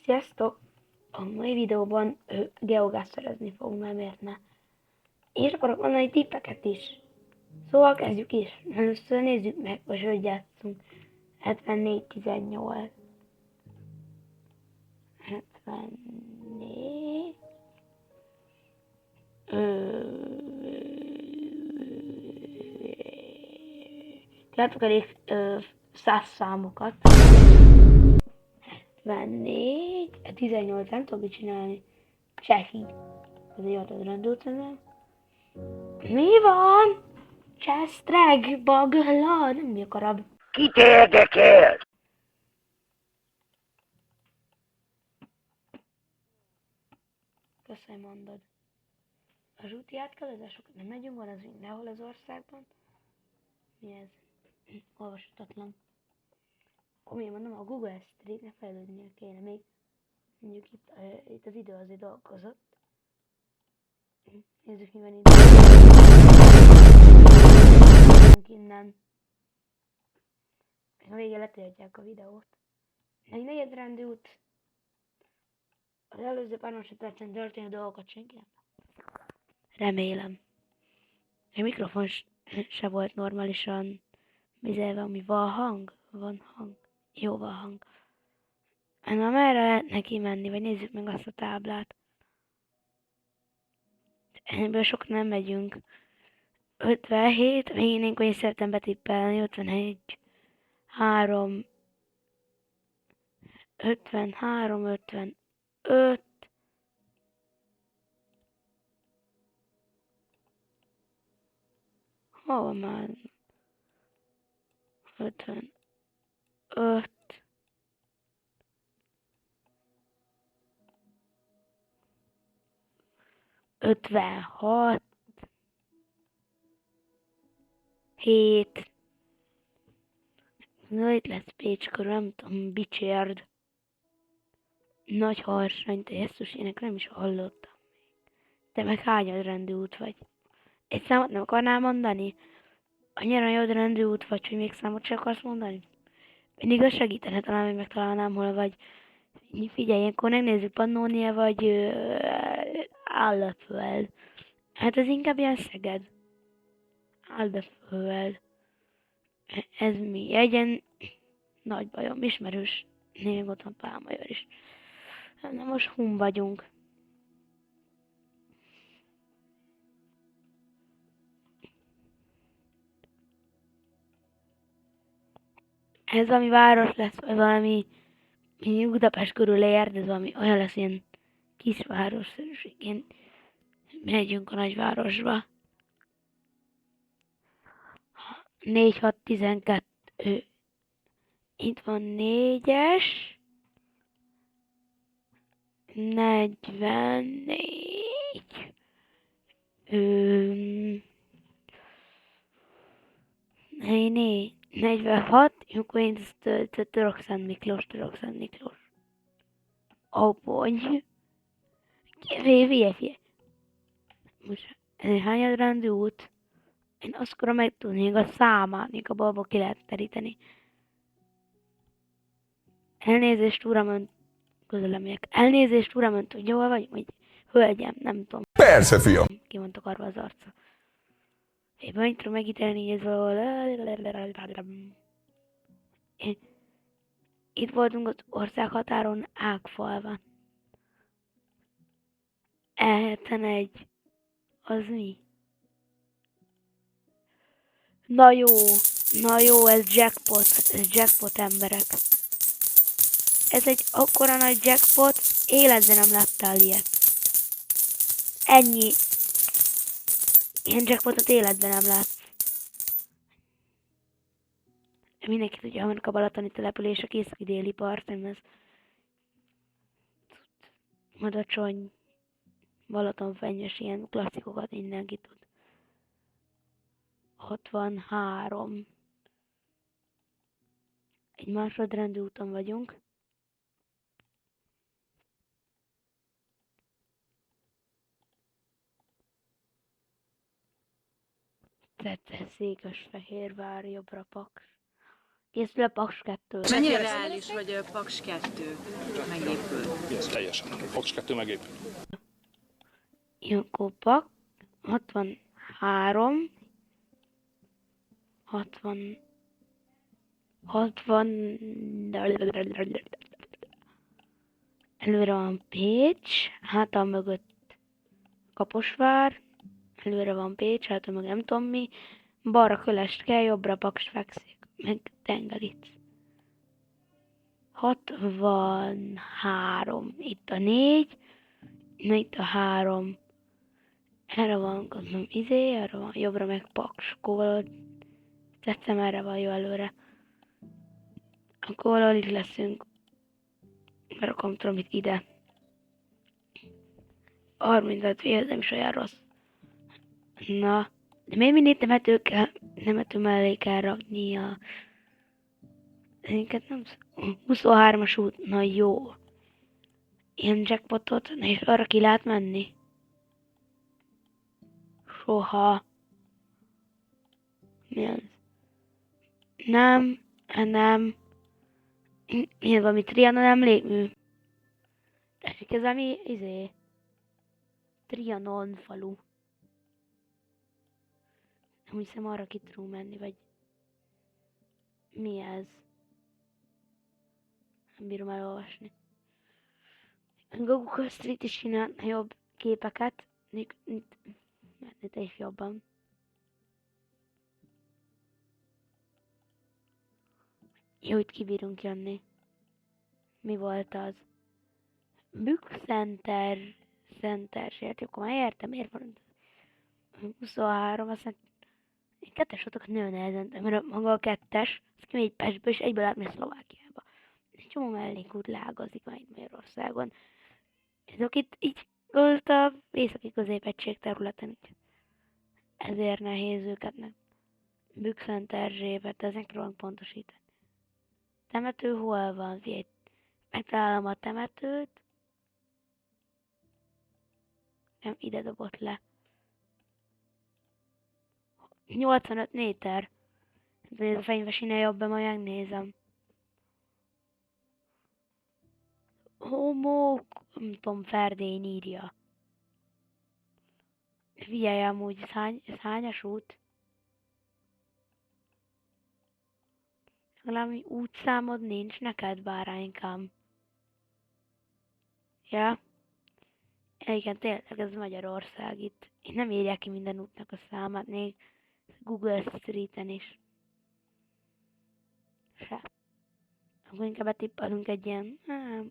Sziasztok! A mai videóban geogászszerezni fogunk, mert miért ne? És akarok mondani tippeket is. Szóval kezdjük is. Először nézzük meg, hogy játszunk. 74-18. 74. Tudjátok elég 100 számokat. 74, 18 nem tudom mit csinálni. Csehi. Ez egy adott rendőrtelen. Mi van? Csestreg, bagla, nem mi akarab. Kit érdekel? Köszönöm, mondod. A zsúti átkelőzésokat nem megyünk, van az mindenhol az országban. Mi ez? Olvashatatlan. Akkor miért mondom, a Google Street-nek fejlődnie kéne még. Mondjuk itt az idő azért dolgozott. Nézzük, mi van itt. Innen. A végén letöltják a videót. Egy negyedrendű út. Az előző pár másodpercen történő dolgokat senki nem. Remélem. A mikrofon se volt normálisan vizelve, ami van hang? Van hang. Jó van hang. Na merre lehetne kimenni, vagy nézzük meg azt a táblát. Ebből sok nem megyünk. 57, még én hogy szeretem betippelni, 51, 3, 53, 55, hol már? 55, 56, 7, na itt lesz Pécs körül, nem tudom, Bicsérd. Nagy Harsany, te jesszus, ének nem is hallottam. Te meg hányadrendű út vagy? Egy számot nem akarnál mondani? Annyira nagyodrendű út vagy, hogy még számot sem akarsz mondani? Mindig az segítene, talán még megtalálnám, hol vagy. Figyelj, ilyenkor megnézzük Pannonia vagy Állatföld. Hát ez inkább ilyen Szeged. Állatföld. Ez mi? Egyen nagy bajom, ismerős. Még ott van Pálmajor is. Na most Hun vagyunk. Ez valami város lesz, vagy valami Budapest körül ér, ez valami olyan lesz, ilyen kisvárosszerűségén. Megyünk a nagyvárosba. 4, 6, 12. Itt van 4-es. 44. 46. Akkor én Törökszent Miklós. Apony. Figyelj. Most hányadrendű út? Én azt akarom megtudni, a számát, még a balból ki lehet teríteni. Elnézést, uram, Elnézést, uram, tudja, hol vagy? Vagy hölgyem, nem tudom. Persze, fiam. Ki van takarva az arca. Én meg tudom megítélni, ez valahol... Itt voltunk az országhatáron Ágfalva. E71. Az mi? Na jó, ez jackpot emberek. Ez egy akkora nagy jackpot, életben nem láttál ilyet. Ennyi. Ilyen jackpotot életben nem látsz. Mindenki tudja, hogy a balatoni település a Készaki déli parton, ez Madacsony, Balatonfenyves, ilyen klasszikokat mindenki tud. 63. Egy másodrendű úton vagyunk. Székesfehérvár, jobbra Paks. Készül a Paks 2. Mennyire reális, hogy a Paks 2 megépül? Ez teljesen. Fox 2 megépül. Ilyenkor Pak 63, 60, előre van Pécs, hátal mögött Kaposvár, előre van Pécs, hátal mögött nem tudom mi, balra Kölest kell, jobbra Paks fekszik, meg Tengelic. 63, itt a 4, itt a 3, erre van, gondolom, erre van, jobbra meg Paks, akkor valahogy tetszem, erre van jó előre. Akkor valahol itt leszünk. Berakom tudom itt ide. 35 fél, nem is olyan rossz. Na, de miért mindig temető mellé kell rakni a... Ezeket nem... 23-as út, na jó. Ilyen jackpotot, na és arra ki lehet menni? Soha. Mi az? Nem, milyen valami Trianon emlékmű? Esik ez ami, Trianon falu. Nem hiszem arra ki tudunk menni, vagy... Mi ez? Nem bírom elolvasni. Google Street is csinálna jobb képeket. Menni te is jobban. Jó, itt kibírunk jönni. Mi volt az? Bück Center. Sért, akkor már értem, miért van 23, aztán kettes voltak nagyon nehezen, mert maga a kettes, az kimegy Pestből, és egyből átmegy Szlovákiába. Egy csomó mellékút lágazik már itt Magyarországon. Ezek itt így volt a északi középegység területen, így. Ezért nehéz őket meg. Bück Center-zsébet, ezen próbálunk pontosítani. Temető hol van? Figyelj, megtalálom a temetőt. Nem, ide dobott le. 85 méter. Ez a fenyvesine jobb, majd megnézem. Homo, nem tudom, Ferdén írja. Figyelj amúgy, ez hányas út? Valami útszámod nincs neked, báránykám. Ja? Igen, tényleg ez Magyarország itt. Itt nem írják ki minden útnak a számát, még Google Street-en is. Se. Akkor inkább betippelünk egy ilyen,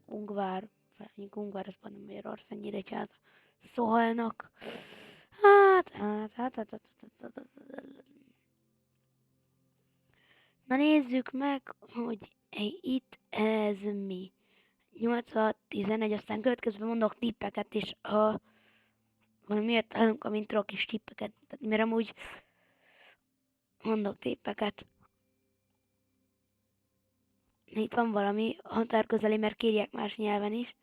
Ungvár. Ungvár, az pont Magyarország, Nyíregyháza. Szolnak. Hát. Na nézzük meg, hogy itt ez mi. 8-11, aztán következőben mondok tippeket, és valamiért találunk a intro kis tippeket, mert amúgy mondok tippeket. Itt van valami határközeli, mert kérjek más nyelven is.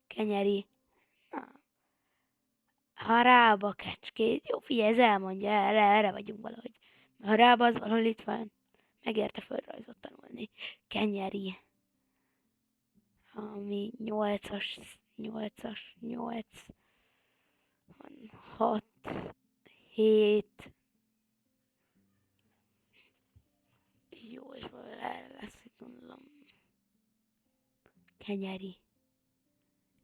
Kenyeri. Harába, kecskét. Jó, figyelj, ez elmondja, erre vagyunk valahogy. Harába az valahol itt van. Megérte földrajzot tanulni. Kenyeri. Ami 8-as, 8. 6, 7. Jó, és erre lesz, gondolom. Kenyeri.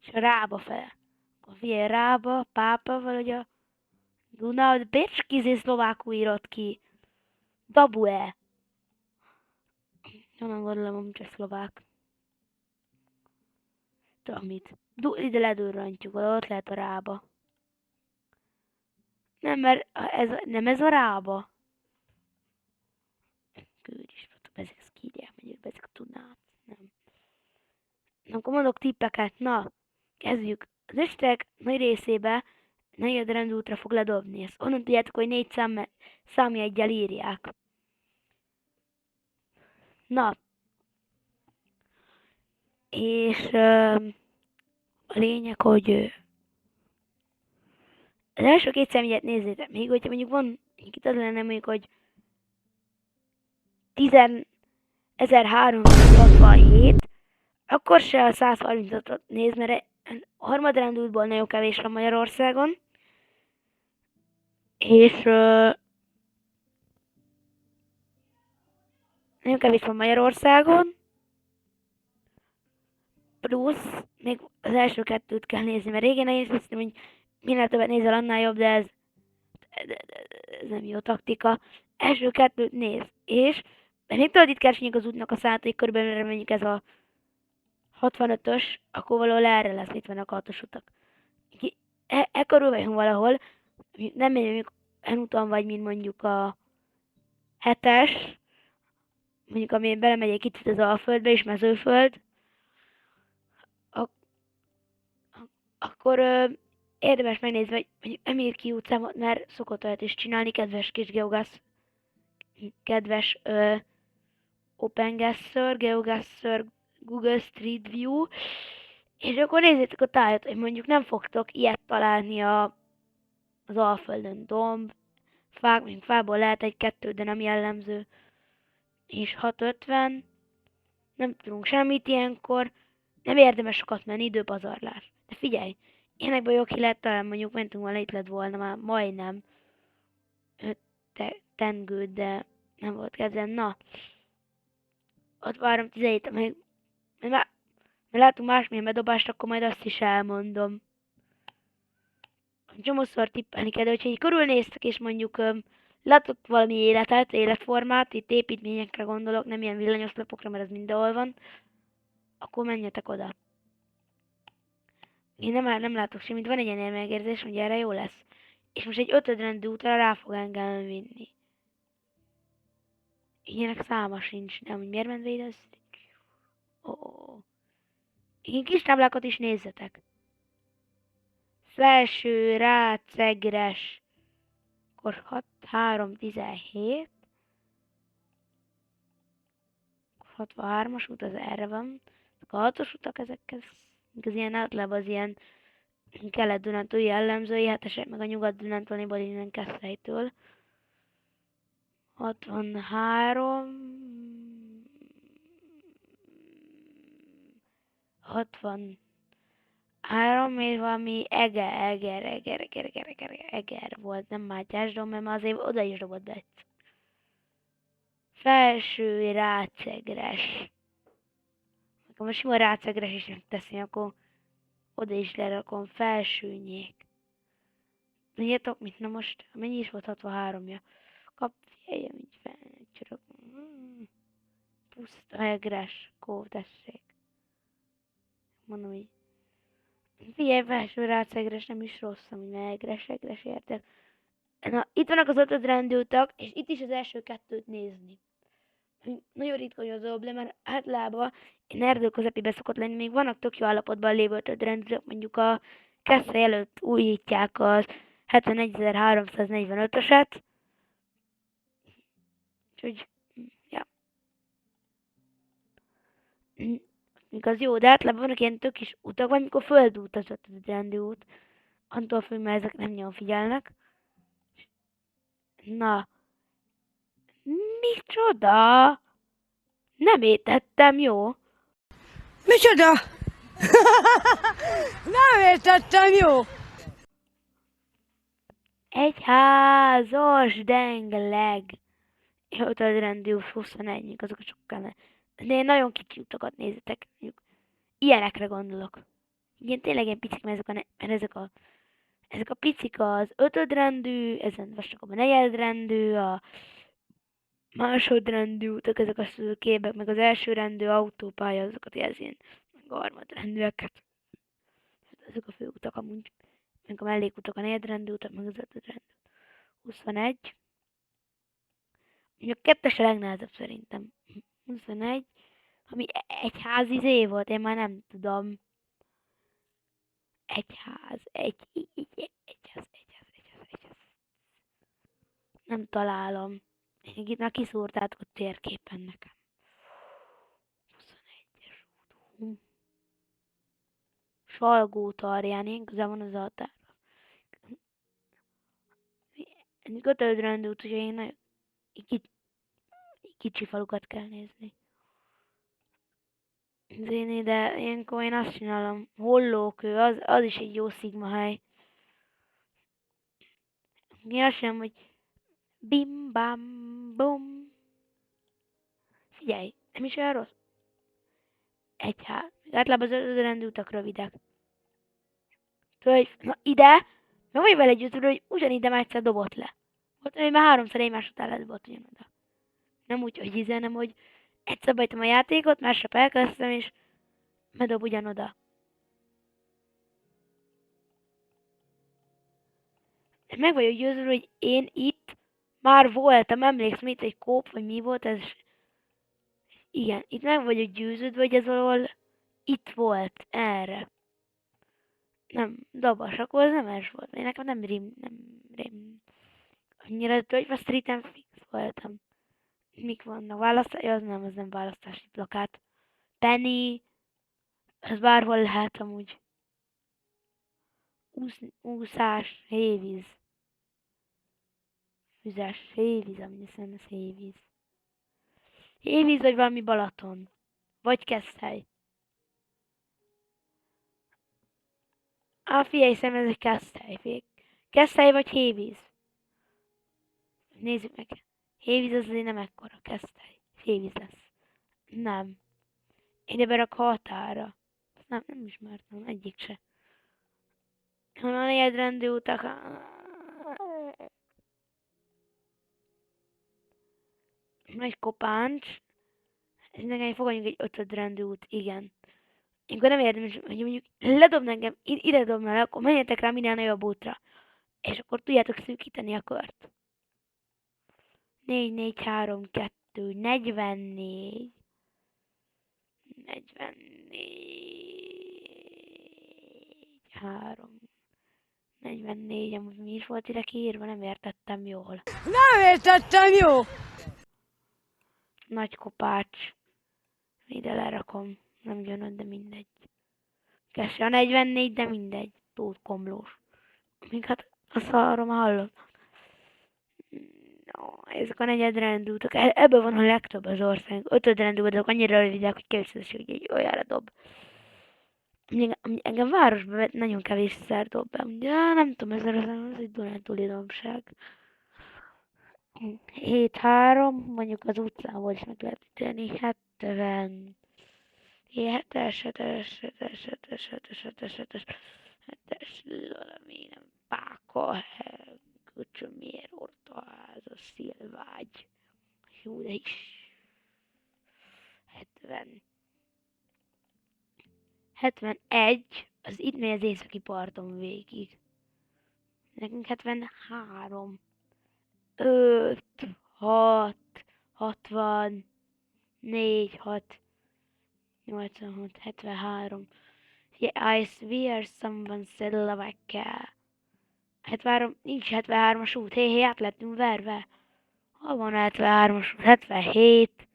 És a Rába fele. Akkor figyelj, Rába, Pápa, valahogy a Duna, Bécskizé szlovákul írott ki. Dabue. Honnan gondolom, hogy csak szlovák. Tudom mit. Ide ledurrantjuk, ott lehet a Rába. Nem, mert nem ez a Rába. Kőris, ezek ezt kírják, megyek be ezek a Dunát. Nem. Na, akkor mondok tippeket. Na, kezdjük. Az östek nagy részébe negyed rendútra fog ledobni. Ezt onnan tudjátok, hogy 4 számjeggyel írják. Na. És a lényeg, hogy az első 2 számjegyet nézzétek még, hogyha mondjuk van, itt az lenne mondjuk, hogy 1367, akkor se a 136-ot néz, mert a harmadrendű útból nagyon kevés van Magyarországon, és nagyon kevés van Magyarországon, plusz még az első kettőt kell nézni, mert régen én is hiszem, hogy minél többet nézel, annál jobb, de ez nem jó taktika. Első kettőt néz, és még tudod, itt keresni az útnak a szállítói körülbelül, mondjuk ez a 65-ös, akkor valahol erre lesz, itt vannak a 6-os utak. Körül vagyunk valahol, nem megyünk olyan úton vagy, mint mondjuk a 7-es, mondjuk ami belemegy egy kicsit az Alföldbe és Mezőföld, akkor érdemes megnézni, hogy mondjuk Emirki utcámat, mert szokott olyat is csinálni, kedves kis geogász, kedves OpenGasser, GeoGasser, Google Street View, és akkor nézzétek a tájat, hogy mondjuk nem fogtok ilyet találni az Alföldön, domb, fák, mondjuk fából lehet egy-kettő, de nem jellemző, és 650, nem tudunk semmit ilyenkor, nem érdemes sokat menni, időpazarlás. De figyelj, ilyenekben jó ki lehet talán, mondjuk mentünk volna, itt lett volna már majdnem 5 tengő, de nem volt kezem. Na, ott várom 17, mert látunk másmilyen bedobást, akkor majd azt is elmondom. Csomószor tippelni kell, de hogyha így körülnéztek, és mondjuk látok valami életet, életformát, itt építményekre gondolok, nem ilyen villanyoszlopokra, mert ez mindenhol van, akkor menjetek oda. Én nem látok semmit, van egy ilyen megérzés, hogy erre jó lesz. És most egy 5-rendű útra rá fog engem vinni. Ilyenek száma sincs, nem, hogy miért ment véd ez? Ilyen kis táblákat is nézzetek. Felső Rácegres, akkor 6317, 63-as út, az erre van. A 6-os utak ezekkel, az ilyen általában az ilyen kelet-dunántúli jellemzői, hetesek meg a nyugat-dunántúliból innen Keszthelytől. 63, 63 és valami Eger volt, nem Mátyás Dom, mert azért oda is dobott be egyszer. Felső Rácegres. Akkor most sima Rácegres is megteszem, akkor oda is lerakom. Felsőnyék. Tudjátok mit? Na most, mennyi is volt 63-ja? Kapjeljem így fel, csörök. Puszta Egres, kó, tessék. Mondom így. Figyelj, felső Rácegres nem is rossz, hogy Egres érted. Na, itt vannak az 5-rendű utak, és itt is az első kettőt nézni. Nagyon ritka, hogy az le, mert általában én erdő közepébe szokott lenni, még vannak tök jó állapotban lévő 5-rendűek, mondjuk a Keszthely előtt újítják az 71.345-öset. Úgyhogy, ja. Még az jó, de általában vannak ilyen tök is utak, vagy mikor földút az 5-rendű út. Attól függ, mert ezek nem nagyon figyelnek. Na. Micsoda? Nem értettem, jó? Micsoda? Nem értettem, jó? Egy házas dengleg. 5-rendű 21, azok sokkal de én nagyon kicsi utakat nézzetek. Ilyenekre gondolok. Igen, tényleg ilyen picik, mert ezek a picik az 5-rendű, ezen vastagabb a 4-rendű, a másodrendű utak, ezek a szőkébbek, meg az elsőrendű autópálya, azokat jelzi én, meg a harmadrendűeket. Ezek a főutak amúgy, meg a mellékutak, a 4-rendű utak, meg az 5-rendű. 21. A 2-es a legnehezebb szerintem. 21. Ami egy házi volt, én már nem tudom. Egy ház. Nem találom. Itt már kiszúrtátok a térképen nekem. 21-es út. Salgótarján, én közel van az altára. Egy 5-rendű út, úgyhogy én nagyon kicsi falukat kell nézni. Zéni, de ilyenkor én azt csinálom. Hollókő, az is egy jó szigma hely. Én azt csinálom, hogy bim bam bum. Figyelj, nem is olyan rossz. Általában az ödörendű utak rövidek. Tudod, hogy na ide, meg vagy vele győződő, hogy ugyanide már egyszer dobott le. Volt, hogy már háromszor egymás után ledobott ugyanoda. Nem úgy, hogy nem, hogy egyszer bajtam a játékot, másnap elkezdtem, és bedob ugyanoda. Meg vagyok győződve, hogy én itt már voltam, emlékszem itt egy kóp, vagy mi volt ez. Igen, itt meg vagyok győződve, hogy ez valahol itt volt, erre. Nem, Dabas, akkor az nem es volt. Én nekem nem rim. Annyira Tölgyfa Streeten fix voltam. Mik vannak? Választási? Az nem választási plakát. Penny, az bárhol lehet amúgy. Úszás, hévíz. Füzes, hévíz, amúgy szerintem ez hévíz. Hévíz vagy valami Balaton. Vagy Keszthely. Figyelj, szerintem ez egy Keszthely. Keszthely vagy hévíz? Nézzük meg. Hévíz az azért nem ekkora. Keszthely. Hévíz lesz. Nem. Ide berak határa. Nem ismertem, egyik se. Honnan jegyrendi utak? Nagy kopáncs. Ez nekem fogadjunk egy ötödrendű út, igen. Akkor nem érdemes, hogy mondjuk ledob engem, ide dobna le, akkor menjetek rá minél nagyobb útra. És akkor tudjátok szűkíteni a kört. 4, 4, 3, 2, 44. 44. 3. 44, amúgy mi is volt ide kiírva, nem értettem jól. Nem értettem jó. Nagy kopács. Ide lerakom. Nem jön, de mindegy. Kesse a 44, de mindegy. Tóth Komlós. Még hát a szarom hallott. No, ezek a negyedrendű utak. Ebből van a legtöbb az ország. Ötödrendű utak annyira rövidek, hogy kevés hogy egy olyanra dob. Engem városba nagyon kevés szer dob be. Ja, nem tudom, ez egy Dunántúli domság. 7-3, mondjuk az utcából is meg lehet tenni. 70. 7-es, valami nem Pákaheg, Köcsömér, Ortaház, a Szilvágy. Jó, de is. 70. 71, az itt megy az északi parton végig. Nekünk 73. 5, 6, 60, 4, 6, 86, 73. Yeah, I swear someone said Lavecca. 73, nincs 73-as út. Hé, át lettünk verve. Hol van 73-as út? 77.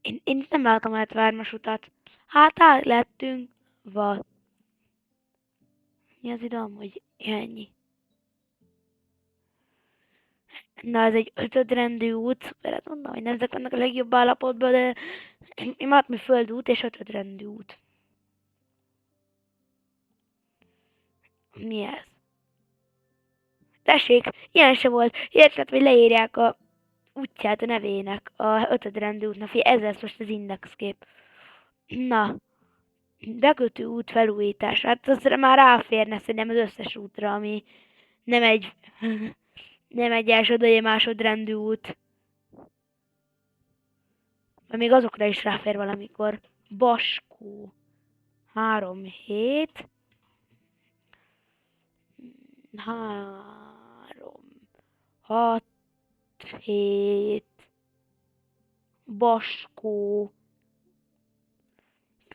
Én itt nem látom 73-as utat. Hát át lettünk. Vad. Mi az idő, hogy ennyi. Na, ez egy ötödrendű út. Szuper, hát mondom, hogy nem ezek vannak a legjobb állapotban, de Matmi földút és ötödrendű út. Mi ez? Tessék, ilyen se volt. Érted, hogy leírják a útját a nevének, a ötödrendű útnak. Figyelj, ez lesz most az indexkép. Na, bekötő út felújítás. Hát azra már ráférne szerintem az összes útra, ami nem egy, nem egy első, vagy egy másodrendű út. Mert még azokra is ráfér valamikor. Baskó. 3 hét. 3, 6, 7. Baskó.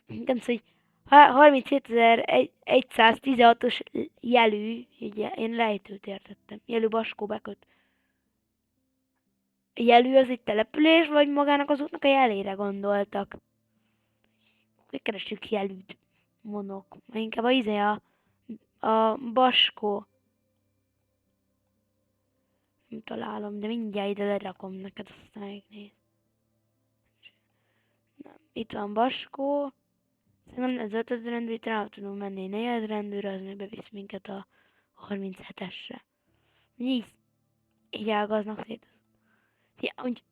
Nem szóval, hogy 37.116-os jelű, ugye, én lejtőt értettem. Jelű Baskó beköt. Jelű az egy település, vagy magának az útnak a jelére gondoltak? Hogy keressük jelűt, mondok. Inkább a Baskó. Nem találom, de mindjárt ide lerakom neked, aztán megnéz. Nem. Itt van Baskó. Szerintem az 5. rendőr, itt rá tudunk menni 4. rendőrre, az meg bevisz minket a 37-esre. Így ágaznak szét. Ja, úgy,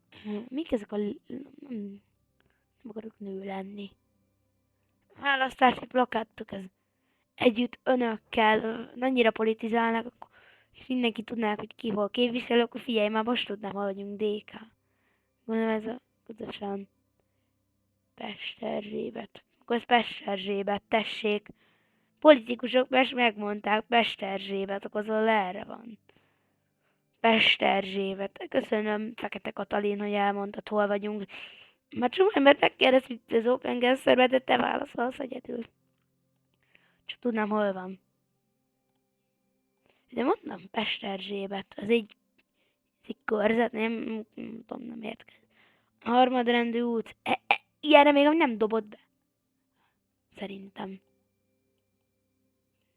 mik ezek a... Nem akarok nő lenni. Választási plakátok, ez együtt önökkel annyira politizálnak, és mindenki tudná, hogy ki hol képviselő, akkor figyelj, már most tudnám, hogy vagyunk DK. Gondolom ez a pontosan Pesterzsébet. Akkor ez Pesterzsébet, tessék. Politikusok megmondták Pesterzsébet, akkor az erre van. Pesterzsébet. Köszönöm, Fekete Katalin, hogy elmondtad, hol vagyunk. Már csomó embert megkérdez, hogy az Open Gas szervezetet te válaszolsz egyedül. Csak tudnám, hol van. De mondom, Pesterzsébet. Az egy körzet, nem tudom, nem értkezik. Harmadrendű út. Ilyenre még nem dobott be. Szerintem.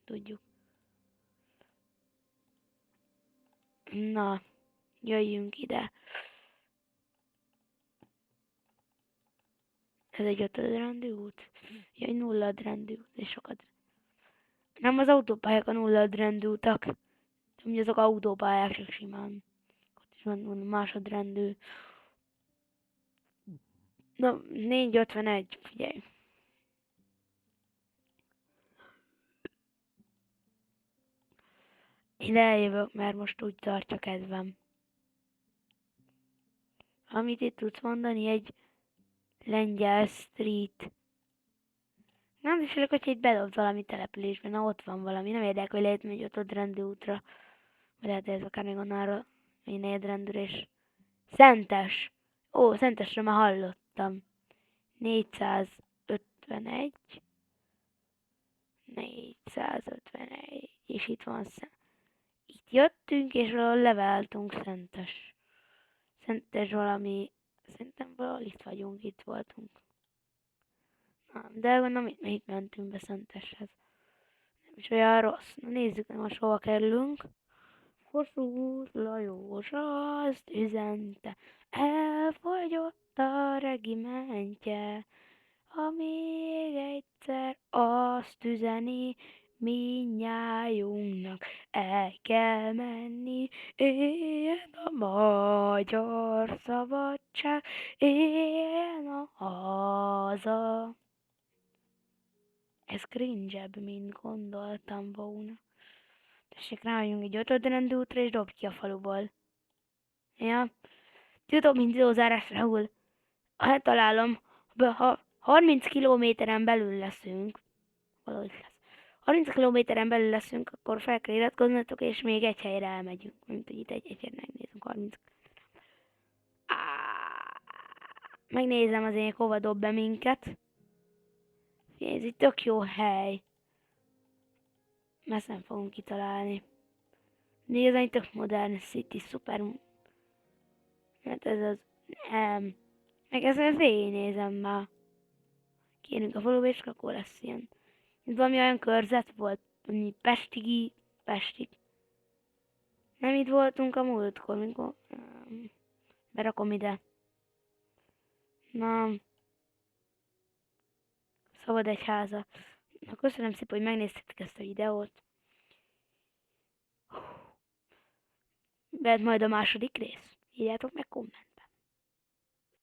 Tudjuk. Na, jöjjünk ide. Ez egy 5. rendű út? Jaj, 0. rendű út, és sokat. Nem az autópályák a 0. rendű utak. Ugye azok autópályák, csak simán. Ott is van másodrendű. Na, 451, figyelj. Én eljövök, mert most úgy tartja kedvem. Amit itt tudsz mondani, egy lengyel street. Nem is félek, hogyha itt bedobsz valami településben, na ott van valami. Nem érdekel, hogy lehet megy 5. rendű útra. Vagy lehet, hogy ez akár még onnára, még 4. rendőr és... Szentes! Ó, Szentesről már hallottam. 451. 451. És itt van Itt jöttünk, és valahol leveltünk Szentes. Szentes valami... Szerintem valahol itt vagyunk, itt voltunk. Na, de gondolom itt mentünk be Szenteshez. Nem is olyan rossz. Na nézzük, nem most hova kerülünk. Kossuth Lajos azt üzente, elfogyott a regimentje, ha még egyszer azt üzeni, mindnyájunknak el kell menni, éljen a magyar szabadság, éljen a haza. Ez cringe-ebb, mint gondoltam volna. Tessék, rájönk egy 5. rendű útra, és dobd ki a faluból. Ja, tudom, mint zózárás, Rahul. Hát találom, ha 30 kilométeren belül leszünk, valahogy lesz. 30 kilométeren belül leszünk, akkor fel kell iratkoznotok, és még egy helyre elmegyünk. Mint hogy itt egy helyre megnézünk 30. Megnézem azért, hova dob be minket. Ez itt tök jó hely. Ezt nem fogunk kitalálni. Nézd, tök modern city, szuper. Hát ez az... meg ezt végignézem már. Kérünk a faluba, és akkor lesz ilyen. Itt valami olyan körzet volt, ami Pestig. Nem itt voltunk a múltkor, mikor... berakom ide. Na... Szabad egyháza. Na, köszönöm szépen, hogy megnéztétek ezt a videót. Mert majd a második rész. Írjátok meg komment.